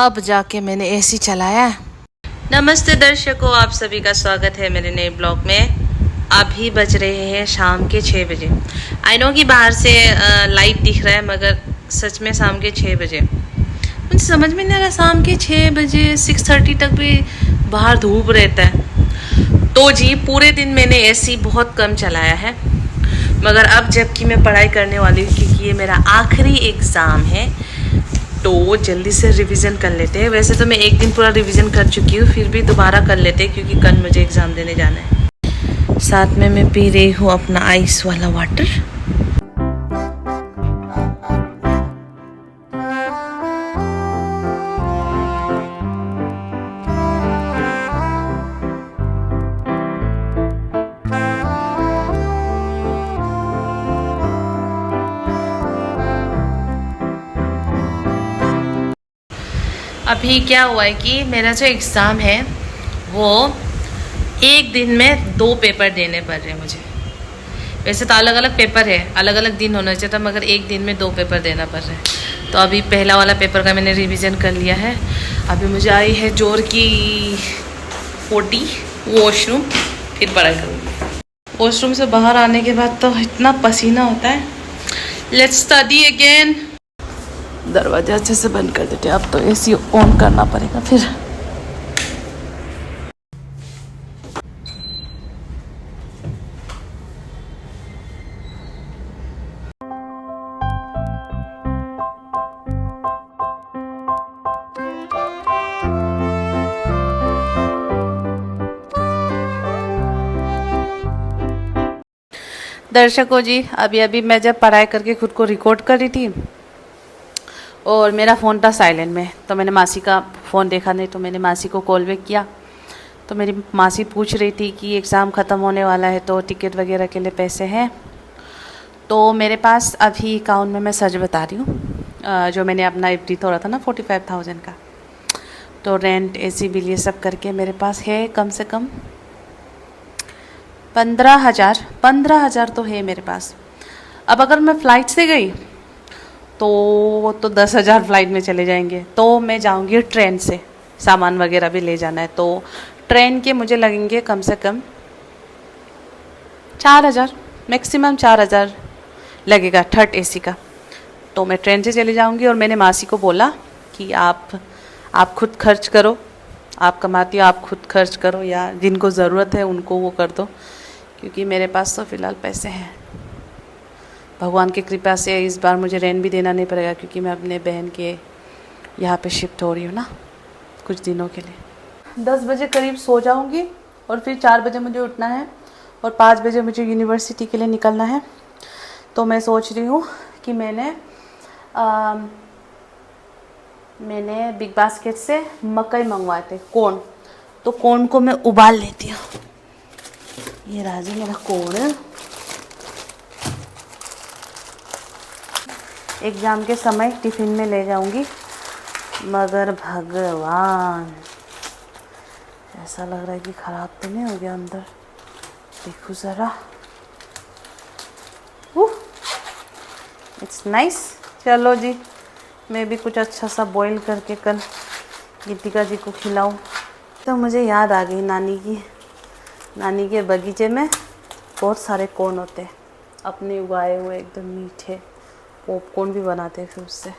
अब जाके मैंने एसी चलाया है। नमस्ते दर्शकों, आप सभी का स्वागत है मेरे नए ब्लॉग में। अभी बज रहे हैं शाम के 6 बजे। आई नो कि बाहर से लाइट दिख रहा है, मगर सच में शाम के 6 बजे मुझे समझ में नहीं आ रहा। शाम के 6 बजे 6:30 तक भी बाहर धूप रहता है। तो जी पूरे दिन मैंने एसी बहुत कम चलाया है, मगर अब जबकि मैं पढ़ाई करने वाली हूँ क्योंकि ये मेरा आखिरी एग्ज़ाम है, तो जल्दी से रिवीजन कर लेते हैं। वैसे तो मैं एक दिन पूरा रिवीजन कर चुकी हूँ, फिर भी दोबारा कर लेते हैं क्योंकि कल मुझे एग्ज़ाम देने जाना है। साथ में मैं पी रही हूँ अपना आइस वाला वाटर। अभी क्या हुआ है कि मेरा जो एग्ज़ाम है वो एक दिन में 2 पेपर देने पड़ रहे हैं मुझे। वैसे तो अलग अलग पेपर है, अलग अलग दिन होना चाहिए था, मगर एक दिन में 2 पेपर देना पड़ रहा है। तो अभी पहला वाला पेपर का मैंने रिवीजन कर लिया है। अभी मुझे आई है जोर की पोटी, वॉशरूम, फिर पढ़ाई करूँगी। वॉशरूम से बाहर आने के बाद तो इतना पसीना होता है। Let's study again. दरवाजा अच्छे से बंद कर देते हैं। अब तो एसी ऑन करना पड़ेगा फिर। दर्शकों जी, अभी मैं जब पढ़ाई करके खुद को रिकॉर्ड कर रही थी और मेरा फ़ोन था साइलेंट में, तो मैंने मासी का फ़ोन देखा नहीं, तो मैंने मासी को कॉल बैक किया। तो मेरी मासी पूछ रही थी कि एग्ज़ाम ख़त्म होने वाला है तो टिकट वगैरह के लिए पैसे हैं। तो मेरे पास अभी अकाउंट में, मैं सच बता रही हूँ, जो मैंने अपना एफडी तोड़ा था ना 45,000 का, तो रेंट, एसी बिल, ये सब करके मेरे पास है कम से कम 15,000 तो है मेरे पास। अब अगर मैं फ़्लाइट से गई तो 10,000 फ़्लाइट में चले जाएंगे। तो मैं जाऊंगी ट्रेन से, सामान वगैरह भी ले जाना है, तो ट्रेन के मुझे लगेंगे कम से कम 4,000, मैक्सिमम 4,000 लगेगा थर्ड एसी का। तो मैं ट्रेन से चली जाऊंगी। और मैंने मासी को बोला कि आप खुद खर्च करो, आप कमाती हो, आप खुद खर्च करो, या जिनको ज़रूरत है उनको वो कर दो, क्योंकि मेरे पास तो फ़िलहाल पैसे हैं। भगवान की कृपा से इस बार मुझे रेंट भी देना नहीं पड़ेगा, क्योंकि मैं अपने बहन के यहाँ पे शिफ्ट हो रही हूँ ना कुछ दिनों के लिए। 10 बजे करीब सो जाऊँगी और फिर 4 बजे मुझे उठना है और 5 बजे मुझे यूनिवर्सिटी के लिए निकलना है। तो मैं सोच रही हूँ कि मैंने बिग बास्केट से मकई मंगवाए थे, कोन, तो कोन को मैं उबाल लेती हूँ। ये राजी मेरा कोन एग्ज़ाम के समय टिफ़िन में ले जाऊंगी, मगर भगवान, ऐसा लग रहा है कि ख़राब तो नहीं हो गया अंदर। देखो ज़रा, इट्स नाइस। चलो जी, मैं भी कुछ अच्छा सा बॉईल करके कल गीतिका जी को खिलाऊं। तो मुझे याद आ गई नानी के बगीचे में बहुत सारे कोन होते हैं, अपने उगाए हुए, एकदम मीठे। पॉपकॉर्न भी बनाते हैं फिर उससे।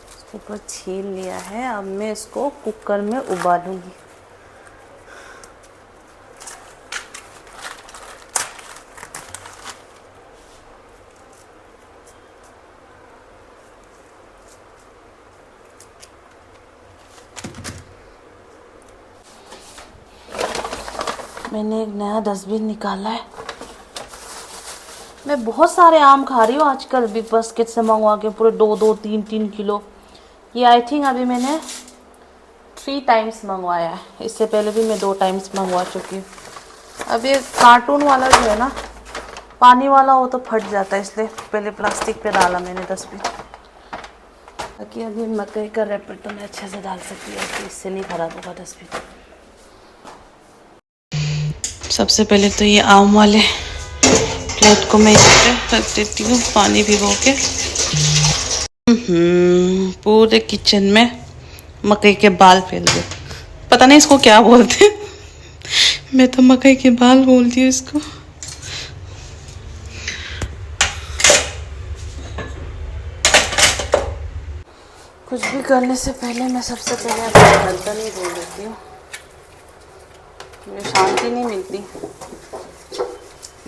इसको ऊपर छील लिया है, अब मैं इसको कुकर में उबालूंगी। मैंने एक नया डस्टबिन निकाला है। मैं बहुत सारे आम खा रही हूँ आजकल बिग बास्केट से मंगवा के, पूरे 2-2, 3-3 किलो। ये आई थिंक अभी मैंने 3 टाइम्स मंगवाया है। इससे पहले भी मैं 2 टाइम्स मंगवा चुकी हूँ। अब ये कार्टून वाला जो है ना, पानी वाला, वो तो फट जाता है, इसलिए पहले प्लास्टिक पे डाला मैंने डस्टबिन, ताकि अभी मकई का रैपर तो मैं अच्छे से डाल सकती हूँ, इससे नहीं ख़राब होगा डस्टबिन। सबसे पहले तो ये आम वाले प्लेट को मैं यहाँ पे रख देती हूँ पानी भिगो के। पूरे किचन में मकई के बाल फैल गए। पता नहीं इसको क्या बोलते हैं, मैं तो मकई के बाल बोलती हूँ इसको। कुछ भी करने से पहले मैं सबसे पहले अपने बर्तन ही धो लेती हूँ। मुझे शांति नहीं मिलती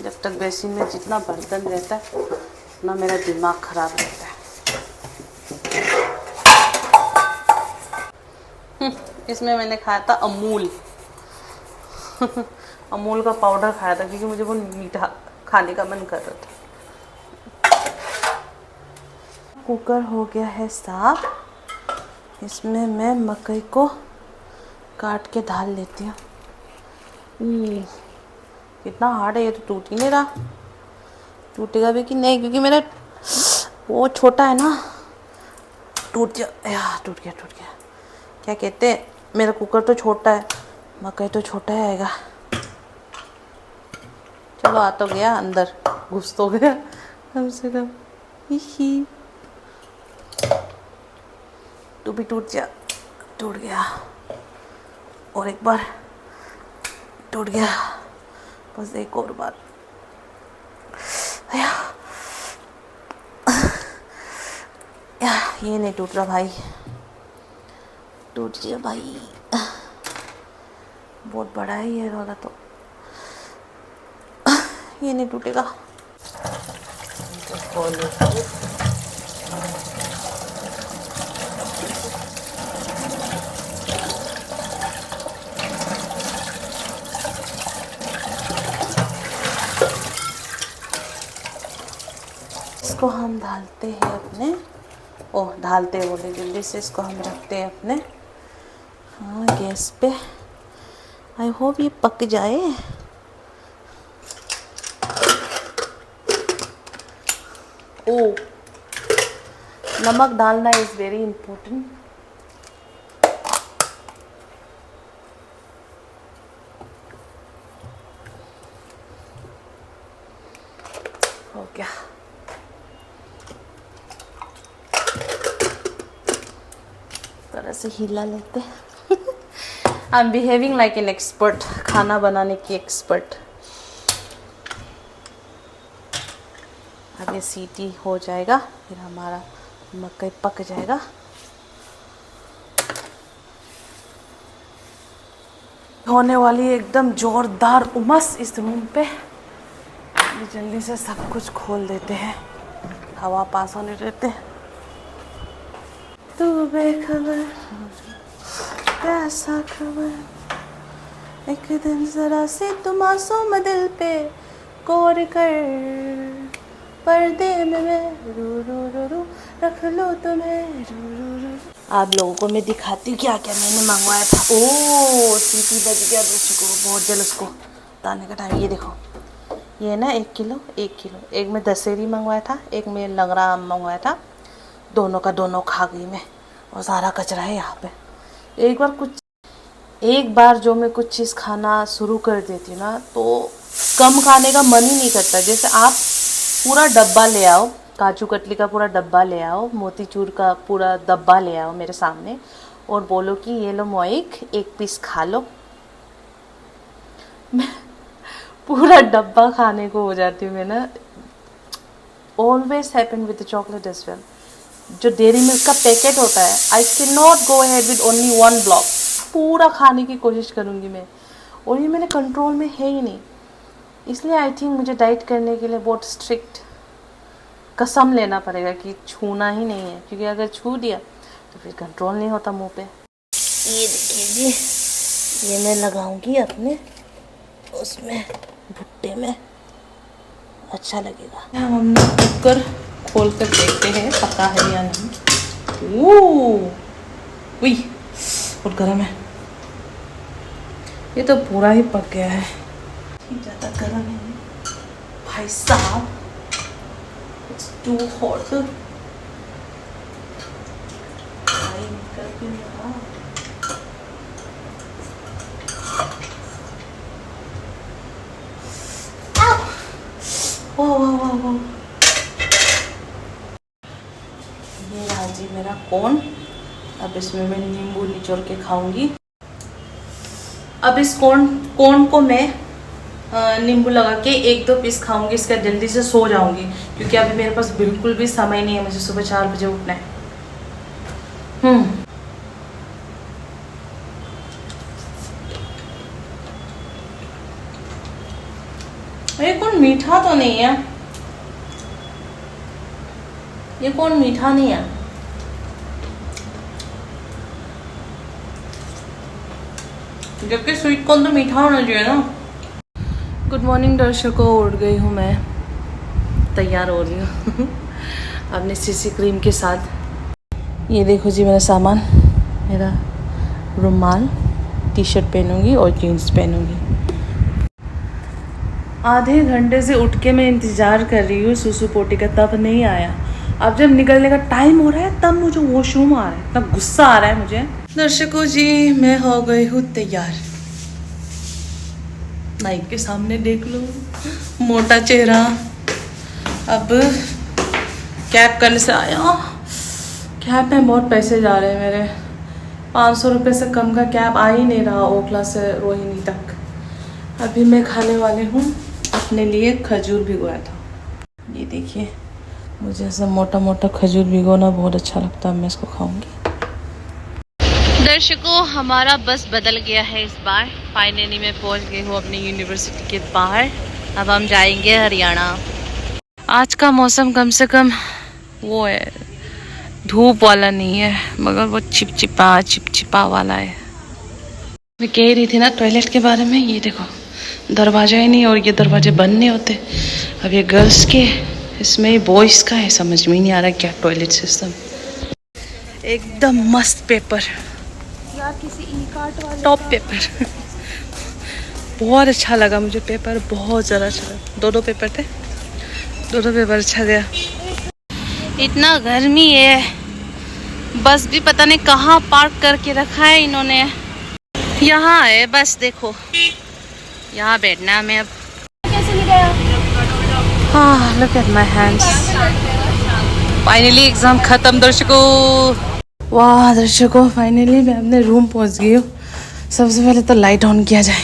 जब तक बेसिन में जितना बर्तन रहता है उतना मेरा दिमाग खराब रहता है। इसमें मैंने खाया था अमूल अमूल का पाउडर खाया था क्योंकि मुझे वो मीठा खाने का मन कर रहा था। कुकर हो गया है साफ। इसमें मैं मकई को काट के डाल लेती हूँ। कितना हार्ड है, ये तो टूट ही नहीं रहा। टूटेगा भी कि नहीं, क्योंकि मेरा वो छोटा है ना। टूट गया। क्या कहते हैं, मेरा कुकर तो छोटा है, मकई तो छोटा ही आएगा। चलो आ तो गया, अंदर घुस तो गया कम से कम। ही तू भी टूट गया और एक बार टूट गया, बस एक और बार। ये नहीं टूट रहा भाई, टूट गया भाई। बहुत बड़ा है ये वाला, तो ये नहीं टूटेगा। इसको हम डालते हैं अपने, डालते हैं बोले, जल्दी से इसको हम रखते हैं अपने गैस पे। आई होप ये पक जाए। नमक डालना इज़ वेरी इम्पोर्टेंट। हो गया। तरह से हिला लेते हैं। I am behaving like an expert, खाना बनाने की एक्सपर्ट। अब ये सीटी हो जाएगा, फिर हमारा मकई पक जाएगा। होने वाली एकदम जोरदार उमस इस रूम पे। जल्दी से सब कुछ खोल देते हैं, हवा पास होने देते हैं। तू बेखबर कैसा खबर, एक दिन जरा से तुम मासूम दिल पे गौर कर, पर्दे में मैं रू रू रू रू रख लो तुम्हें रू रू रू। आप लोगों को मैं दिखाती हूँ क्या क्या मैंने मंगवाया था। सीटी बज गया दूसरी को, बहुत जल्द उसको दाने का टाइम। ये देखो, ये ना 1 किलो, एक में दशहरी मंगवाया था, एक में लंगड़ा आम मंगवाया था। दोनों का दोनों खा गई मैं, और सारा कचरा है यहाँ पे। एक बार जो मैं कुछ चीज़ खाना शुरू कर देती हूँ ना, तो कम खाने का मन ही नहीं करता। जैसे आप पूरा डब्बा ले आओ, काजू कतली का पूरा डब्बा ले आओ, मोतीचूर का पूरा डब्बा ले आओ मेरे सामने, और बोलो कि ये लो मोइक, एक पीस खा लो। मैं पूरा डब्बा खाने को हो जाती हूँ मैं ना। Always happen with the chocolate as well. जो डेयरी मिल्क का पैकेट होता है, I can not go ahead with only 1 block. पूरा खाने की कोशिश करूँगी मैं, और ये मेरे कंट्रोल में है ही नहीं। इसलिए आई थिंक मुझे डाइट करने के लिए बहुत स्ट्रिक्ट कसम लेना पड़ेगा कि छूना ही नहीं है, क्योंकि अगर छू दिया तो फिर कंट्रोल नहीं होता मुंह पे। ये देखिए जी, ये मैं लगाऊंगी अपने उसमें भुट्टे में, अच्छा लगेगा। हम कुकर खोल कर देखते हैं पका है या नहीं। उई, और गर्म है। ये तो पूरा ही पक गया है, ज़्यादा गर्म है भाई साहब। It's too hot. ये रहा जी मेरा कोन। अब इसमें मैं नींबू निचोड़ के खाऊंगी। अब इस कोन को मैं नींबू लगा के 1-2 पीस खाऊंगी। इसका जल्दी से सो जाऊंगी क्योंकि अभी मेरे पास बिल्कुल भी समय नहीं है, मुझे सुबह 4 बजे उठना है। ये कौन मीठा तो नहीं है, ये कौन मीठा नहीं है। जबकि स्वीट कॉर्न तो मीठा होना चाहिए ना। गुड मॉर्निंग दर्शकों, उठ गई हूँ मैं, तैयार हो रही हूँ अपने सीसी क्रीम के साथ। ये देखो जी मेरा सामान, मेरा रुमाल, टी शर्ट पहनूंगी और जीन्स पहनूंगी। आधे घंटे से उठ के मैं इंतज़ार कर रही हूँ सुसु पोटी का, तब नहीं आया। अब जब निकलने का टाइम हो रहा है तब मुझे वॉशरूम आ रहा है, तब गुस्सा आ रहा है मुझे। दर्शकों जी मैं हो गई हूँ तैयार। नाइट के सामने देख लो, मोटा चेहरा। अब कैब करने से आया, कैब में बहुत पैसे जा रहे हैं मेरे। 500 रुपये से कम का कैब आ ही नहीं रहा ओखला से रोहिणी तक। अभी मैं खाने वाली हूँ अपने लिए खजूर भिगोया था। ये देखिए, मुझे ऐसा मोटा मोटा खजूर भिगोना बहुत अच्छा लगता है, मैं इसको खाऊंगी। दर्शकों हमारा बस बदल गया है इस बार। फाइनली मैं पहुंच गई हूँ अपनी यूनिवर्सिटी के बाहर। अब हम जाएंगे हरियाणा। आज का मौसम कम से कम वो है, धूप वाला नहीं है, मगर वो चिपचिपा वाला है। मैं कह रही थी ना टॉयलेट के बारे में, ये देखो दरवाजा ही नहीं, और ये दरवाजे बंद नहीं होते। अब ये गर्ल्स के, इसमें बॉयज़ का है, समझ में ही नहीं आ रहा क्या टॉयलेट सिस्टम। एकदम मस्त पेपर यार, किसी ई कार्ट वाले टॉप पेपर बहुत अच्छा लगा मुझे, पेपर बहुत ज़्यादा अच्छा लगा। 2 पेपर थे, 2 पेपर अच्छा गया। इतना गर्मी है, बस भी पता नहीं कहाँ पार्क करके रखा है इन्होंने। यहाँ है बस, देखो यहाँ बैठना है हमें। अब कैसे नहीं गया? हाँ, look at my hands. Finally exam खत्म दर्शकों। वाह दर्शकों, फाइनली मैं अपने रूम पहुंच गई हूँ। सबसे पहले तो लाइट ऑन किया जाए।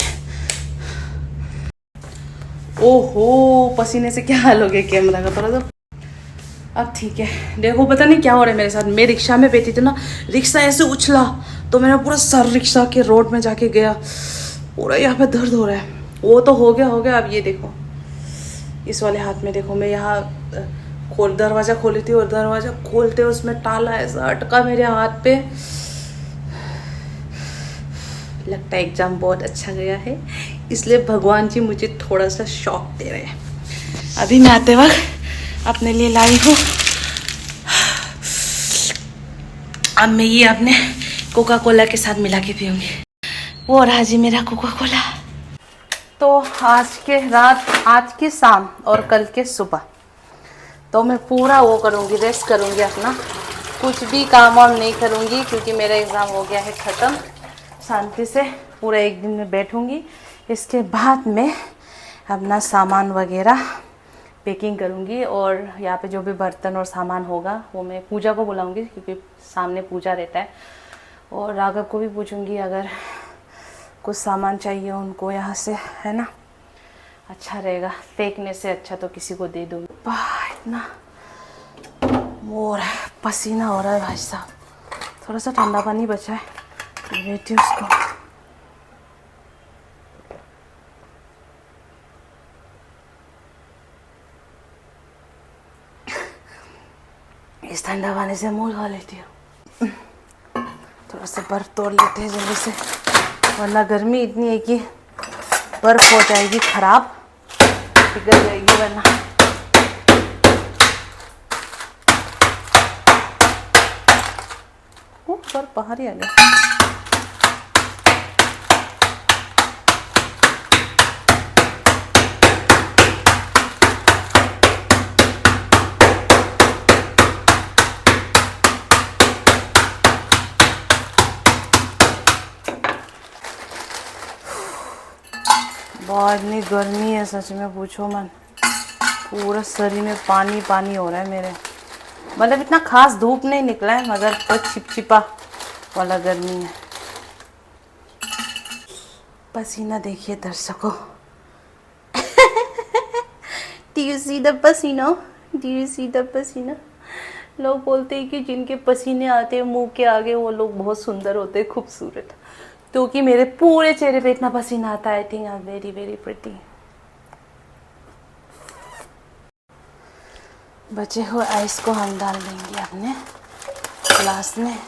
ओहो, पसीने से क्या हाल हो गया कैमरा का, थोड़ा सा। अब ठीक है, देखो पता नहीं क्या हो रहा है मेरे साथ। मैं रिक्शा में बैठी थी ना, रिक्शा ऐसे उछला तो मेरा पूरा सर रिक्शा के रोड में जाके गया। पूरा यहाँ पे दर्द हो रहा है। वो तो हो गया। अब ये देखो, इस वाले हाथ में देखो, मैं यहाँ दरवाज़ा खोली थी और दरवाज़ा खोलते उसमें ताला ऐसा अटका मेरे हाथ पे। लगता है एग्ज़ाम बहुत अच्छा गया है, इसलिए भगवान जी मुझे थोड़ा सा शॉक दे रहे हैं। अभी मैं आते वक्त अपने लिए लाई हूँ, अब मैं ये अपने कोका कोला के साथ मिला के पीऊँगी। वो रहा जी मेरा कोका कोला। तो आज के रात, आज की शाम और कल के सुबह तो मैं पूरा वो करूँगी, रेस्ट करूँगी अपना, कुछ भी काम वाम नहीं करूँगी क्योंकि मेरा एग्ज़ाम हो गया है ख़त्म। शांति से पूरा एक दिन में बैठूँगी। इसके बाद मैं अपना सामान वगैरह पैकिंग करूँगी और यहाँ पे जो भी बर्तन और सामान होगा वो मैं पूजा को बुलाऊँगी क्योंकि सामने पूजा रहता है। और राघव को भी पूछूँगी अगर कुछ सामान चाहिए उनको यहाँ से, है ना, अच्छा रहेगा। फेंकने से अच्छा तो किसी को दे दूँगी। इतना वो रहा है, पसीना हो रहा है भाई साहब। थोड़ा सा ठंडा पानी बचा है, लेती हूँ उसको। इस ठंडा पानी से मुँह धो लेती हूँ। थोड़ा सा बर्फ़ तोड़ लेते हैं जल्दी से, वरना गर्मी इतनी है कि बर्फ़ हो जाएगी ख़राब, पिघल जाएगी वरना। बर्फ़ बाहर ही आ गया। बहुत इतनी गर्मी है सच में, पूछो मत। पूरा शरीर में पानी पानी हो रहा है मेरे। मतलब इतना खास धूप नहीं निकला है, मगर बहुत चिपचिपा वाला गर्मी है। पसीना देखिए दर्शकों। Do you see the पसीना? Do you see the पसीना? लोग बोलते हैं कि जिनके पसीने आते हैं मुंह के आगे वो लोग बहुत सुंदर होते हैं, खूबसूरत। तो कि मेरे पूरे चेहरे पे इतना पसीना आता है, I think I am very very pretty. बचे हुए आइस को हम डाल देंगे अपने ग्लास में।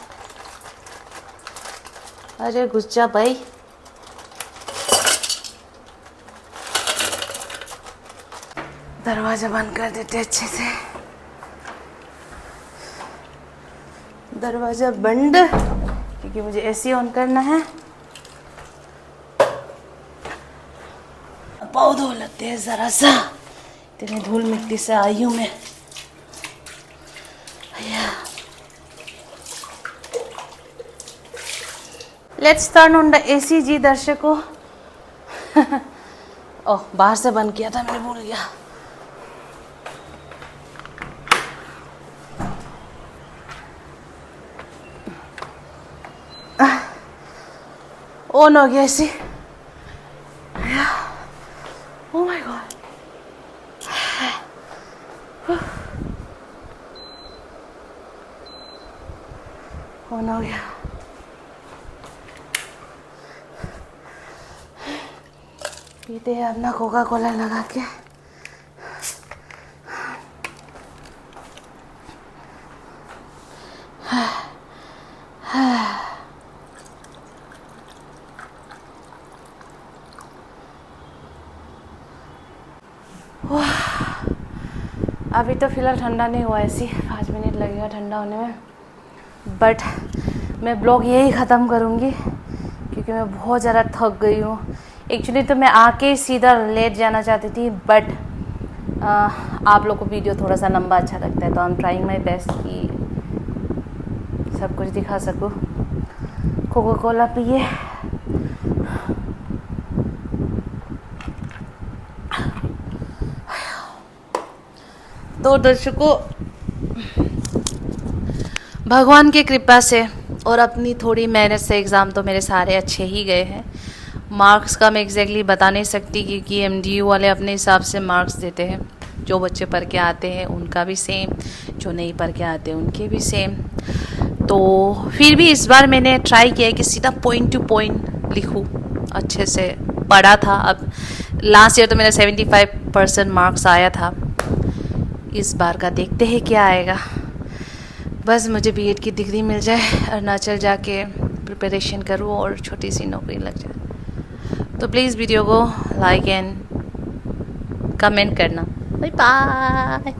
अरे घुस जा भाई। दरवाजा बंद कर देते अच्छे से। दरवाजा बंद, क्योंकि मुझे एसी ऑन करना है। पौधों लगते हैं जरा सा, इतनी धूल मिट्टी से आई हूँ मैं। Let's turn on the AC जी दर्शकों। ओह, बाहर से बंद किया था मैंने, भूल गया। ऑन हो गया AC. Oh my God. On हो गया। पीते हैं अपना कोका कोला लगा के। अभी तो फ़िलहाल ठंडा नहीं हुआ, ऐसी 5 मिनट लगेगा ठंडा होने में। बट मैं ब्लॉग यही ख़त्म करूँगी क्योंकि मैं बहुत ज़्यादा थक गई हूँ। एक्चुअली तो मैं आके सीधा लेट जाना चाहती थी, बट आप लोग को वीडियो थोड़ा सा लंबा अच्छा लगता है, तो I am trying my best कि सब कुछ दिखा सकूँ। कोका कोला पिए। तो दर्शकों, भगवान की कृपा से और अपनी थोड़ी मेहनत से एग्ज़ाम तो मेरे सारे अच्छे ही गए हैं। मार्क्स का मैं एग्जैक्टली बता नहीं सकती क्योंकि एमडीयू वाले अपने हिसाब से मार्क्स देते हैं। जो बच्चे पढ़ के आते हैं उनका भी सेम, जो नहीं पढ़ के आते उनके भी सेम। तो फिर भी इस बार मैंने ट्राई किया कि सीधा पॉइंट टू पॉइंट लिखूँ, अच्छे से पढ़ा था। अब लास्ट ईयर तो मेरा 75% मार्क्स आया था। इस बार का देखते हैं क्या आएगा। बस मुझे बीएड की डिग्री मिल जाए, अरुणाचल जाके प्रिपरेशन करूँ और छोटी सी नौकरी लग जाए। तो प्लीज़ वीडियो को लाइक एंड कमेंट करना। Bye bye.